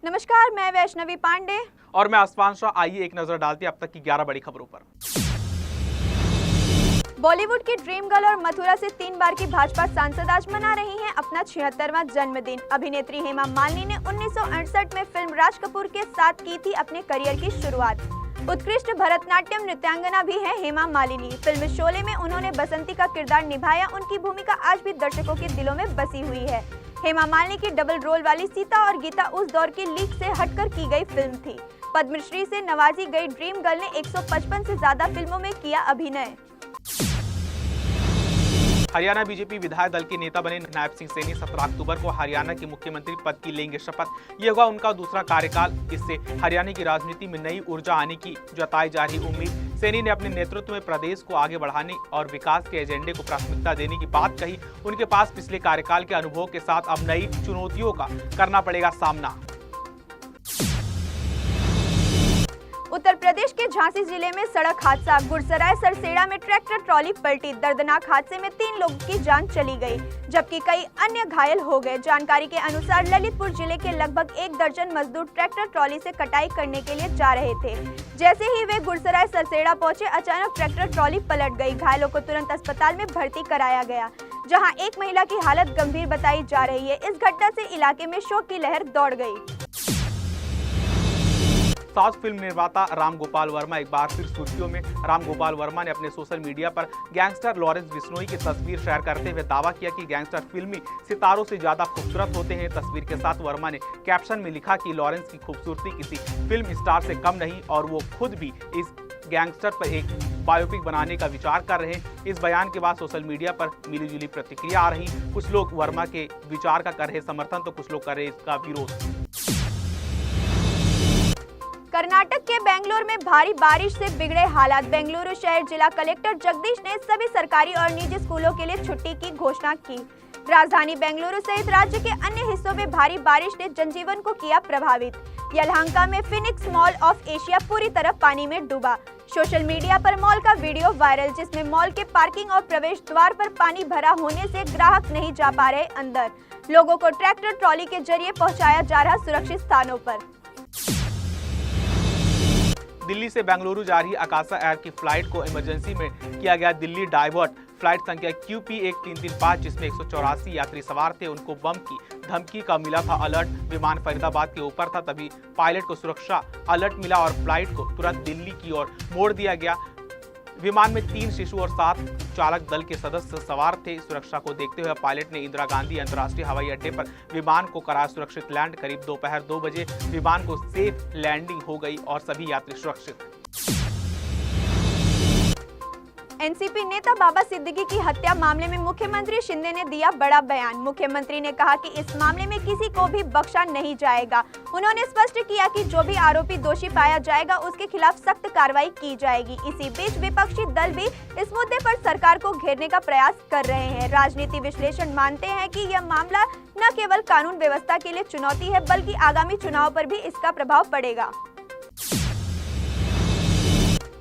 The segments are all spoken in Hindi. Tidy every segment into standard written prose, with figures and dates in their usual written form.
नमस्कार, मैं वैष्णवी पांडे और मैं आसमान शाह। आइए एक नजर डालते हैं अब तक की 11 बड़ी खबरों पर। बॉलीवुड की ड्रीम गर्ल और मथुरा से 3 बार की भाजपा सांसद आज मना रही हैं अपना 76वां जन्मदिन। अभिनेत्री हेमा मालिनी ने 1968 में फिल्म राज कपूर के साथ की थी अपने करियर की शुरुआत। उत्कृष्ट भरतनाट्यम नृत्यांगना भी है हेमा मालिनी। फिल्म शोले में उन्होंने बसंती का किरदार निभाया। उनकी भूमिका आज भी दर्शकों के दिलों में बसी हुई है। हेमा मालिनी की डबल रोल वाली सीता और गीता उस दौर की लीक से हटकर की गई फिल्म थी। पद्मश्री से नवाजी गई ड्रीम गर्ल ने 155 से ज्यादा फिल्मों में किया अभिनय। हरियाणा बीजेपी विधायक दल के नेता बने नायब सिंह सैनी 17 अक्टूबर को हरियाणा के मुख्यमंत्री पद की लेंगे शपथ। ये होगा उनका दूसरा कार्यकाल। इससे हरियाणा की राजनीति में नई ऊर्जा आने की जताई जा रही उम्मीद। सैनी ने अपने नेतृत्व में प्रदेश को आगे बढ़ाने और विकास के एजेंडे को प्राथमिकता देने की बात कही। उनके पास पिछले कार्यकाल के अनुभव के साथ अब नई चुनौतियों का करना पड़ेगा सामना। उत्तर प्रदेश के झांसी जिले में सड़क हादसा। गुरसराय सरसेड़ा में ट्रैक्टर ट्रॉली पलटी। दर्दनाक हादसे में 3 लोगों की जान चली गई, जबकि कई अन्य घायल हो गए। जानकारी के अनुसार ललितपुर जिले के लगभग 1 दर्जन मजदूर ट्रैक्टर ट्रॉली से कटाई करने के लिए जा रहे थे। जैसे ही वे गुरसराय सरसेड़ा पहुंचे, अचानक ट्रैक्टर ट्रॉली पलट गई। घायलों को तुरंत अस्पताल में भर्ती कराया गया, जहाँ एक महिला की हालत गंभीर बताई जा रही है। इस घटना से इलाके में शोक की लहर दौड़ गई। साउथ फिल्म निर्माता राम गोपाल वर्मा एक बार फिर सुर्खियों में। राम गोपाल वर्मा ने अपने सोशल मीडिया पर गैंगस्टर लॉरेंस बिश्नोई की तस्वीर शेयर करते हुए दावा किया कि गैंगस्टर फिल्मी सितारों से ज्यादा खूबसूरत होते हैं। तस्वीर के साथ वर्मा ने कैप्शन में लिखा कि लॉरेंस की खूबसूरती किसी फिल्म स्टार से कम नहीं और वो खुद भी इस गैंगस्टर पर एक बायोपिक बनाने का विचार कर रहे हैं। इस बयान के बाद सोशल मीडिया पर मिलीजुली प्रतिक्रिया आ रही। कुछ लोग वर्मा के विचार का कर रहे समर्थन तो कुछ लोग कर रहे इसका विरोध। कर्नाटक के बेंगलुरु में भारी बारिश से बिगड़े हालात। बेंगलुरु शहर जिला कलेक्टर जगदीश ने सभी सरकारी और निजी स्कूलों के लिए छुट्टी की घोषणा की। राजधानी बेंगलुरु सहित राज्य के अन्य हिस्सों में भारी बारिश ने जनजीवन को किया प्रभावित। यलहंका में फिनिक्स मॉल ऑफ एशिया पूरी तरह पानी में डूबा। सोशल मीडिया पर मॉल का वीडियो वायरल, जिसमें मॉल के पार्किंग और प्रवेश द्वार पर पानी भरा होने से ग्राहक नहीं जा पा रहे अंदर। लोगों को ट्रैक्टर ट्रॉली के जरिए पहुंचाया जा रहा सुरक्षित स्थानों पर। दिल्ली से बेंगलुरु जा रही आकाशा एयर की फ्लाइट को इमरजेंसी में किया गया दिल्ली डाइवर्ट। फ्लाइट संख्या QP1335 जिसमें 184 यात्री सवार थे, उनको बम की धमकी का मिला था अलर्ट। विमान फरीदाबाद के ऊपर था, तभी पायलट को सुरक्षा अलर्ट मिला और फ्लाइट को तुरंत दिल्ली की ओर मोड़ दिया गया। विमान में 3 शिशु और 7 चालक दल के सदस्य सवार थे। सुरक्षा को देखते हुए पायलट ने इंदिरा गांधी अंतर्राष्ट्रीय हवाई अड्डे पर विमान को कराया सुरक्षित लैंड। करीब दोपहर 2 बजे विमान को सेफ लैंडिंग हो गई और सभी यात्री सुरक्षित। एनसीपी नेता बाबा सिद्दीकी की हत्या मामले में मुख्यमंत्री शिंदे ने दिया बड़ा बयान। मुख्यमंत्री ने कहा कि इस मामले में किसी को भी बख्शा नहीं जाएगा। उन्होंने स्पष्ट किया कि जो भी आरोपी दोषी पाया जाएगा उसके खिलाफ सख्त कार्रवाई की जाएगी। इसी बीच विपक्षी दल भी इस मुद्दे पर सरकार को घेरने का प्रयास कर रहे हैं। राजनीति विश्लेषण मानते हैं कि यह मामला न केवल कानून व्यवस्था के लिए चुनौती है, बल्कि आगामी चुनाव पर भी इसका प्रभाव पड़ेगा।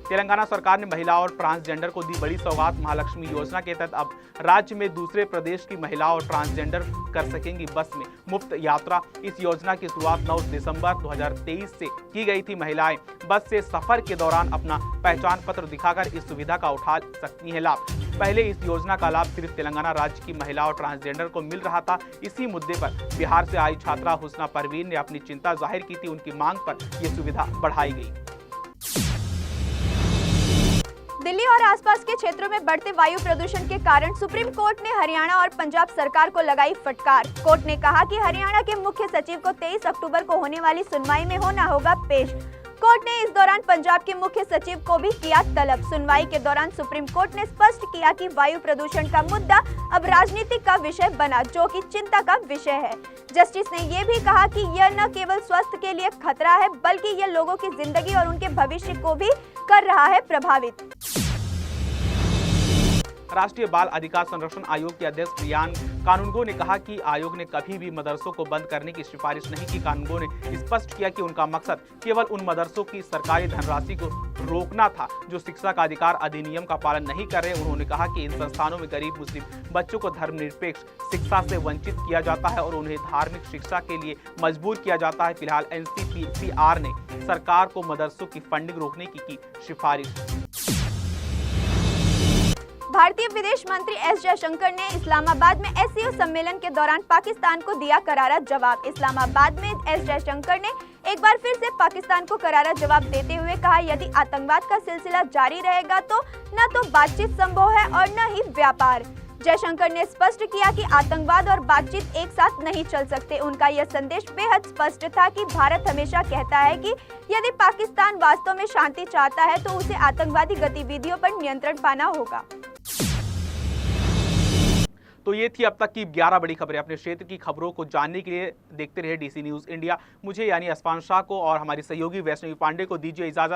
तेलंगाना सरकार ने महिला और ट्रांसजेंडर को दी बड़ी सौगात। महालक्ष्मी योजना के तहत अब राज्य में दूसरे प्रदेश की महिला और ट्रांसजेंडर कर सकेंगी बस में मुफ्त यात्रा। इस योजना की शुरुआत 9 दिसंबर 2023 से की गई थी। महिलाएं बस से सफर के दौरान अपना पहचान पत्र दिखाकर इस सुविधा का उठा सकती हैं लाभ। पहले इस योजना का लाभ सिर्फ तेलंगाना राज्य की महिला और ट्रांसजेंडर को मिल रहा था। इसी मुद्दे पर बिहार से आई छात्रा हुस्ना परवीन ने अपनी चिंता जाहिर की थी। उनकी मांग पर यह सुविधा बढ़ाई गई। दिल्ली और आसपास के क्षेत्रों में बढ़ते वायु प्रदूषण के कारण सुप्रीम कोर्ट ने हरियाणा और पंजाब सरकार को लगाई फटकार। कोर्ट ने कहा कि हरियाणा के मुख्य सचिव को 23 अक्टूबर को होने वाली सुनवाई में होना होगा पेश। कोर्ट ने इस दौरान पंजाब के मुख्य सचिव को भी किया तलब। सुनवाई के दौरान सुप्रीम कोर्ट ने स्पष्ट किया कि वायु प्रदूषण का मुद्दा अब राजनीति का विषय बना, जो कि चिंता का विषय है। जस्टिस ने यह भी कहा कि यह न केवल स्वास्थ्य के लिए खतरा है, बल्कि यह लोगों की जिंदगी और उनके भविष्य को भी कर रहा है प्रभावित। राष्ट्रीय बाल अधिकार संरक्षण आयोग के अध्यक्ष प्रियान कानूनगो ने कहा कि आयोग ने कभी भी मदरसों को बंद करने की सिफारिश नहीं की। कानूनगो ने स्पष्ट किया कि उनका मकसद केवल उन मदरसों की सरकारी धनराशि को रोकना था जो शिक्षा का अधिकार अधिनियम का पालन नहीं कर रहे। उन्होंने कहा कि इन संस्थानों में गरीब मुस्लिम बच्चों को धर्मनिरपेक्ष शिक्षा से वंचित किया जाता है और उन्हें धार्मिक शिक्षा के लिए मजबूर किया जाता है। फिलहाल NCPR ने सरकार को मदरसों की फंडिंग रोकने की सिफारिश। भारतीय विदेश मंत्री एस जयशंकर ने इस्लामाबाद में SCO सम्मेलन के दौरान पाकिस्तान को दिया करारा जवाब। इस्लामाबाद में एस जयशंकर ने एक बार फिर से पाकिस्तान को करारा जवाब देते हुए कहा, यदि आतंकवाद का सिलसिला जारी रहेगा तो न तो बातचीत संभव है और न ही व्यापार। जयशंकर ने स्पष्ट किया कि आतंकवाद और बातचीत एक साथ नहीं चल सकते। उनका यह संदेश बेहद स्पष्ट था कि भारत हमेशा कहता है कि यदि पाकिस्तान वास्तव में शांति चाहता है तो उसे आतंकवादी गतिविधियों पर नियंत्रण पाना होगा। तो ये थी अब तक की 11 बड़ी खबरें। अपने क्षेत्र की खबरों को जानने के लिए देखते रहे DC न्यूज़ इंडिया। मुझे यानी असफान शाह को और हमारी सहयोगी वैष्णवी पांडे को दीजिए इजाजत।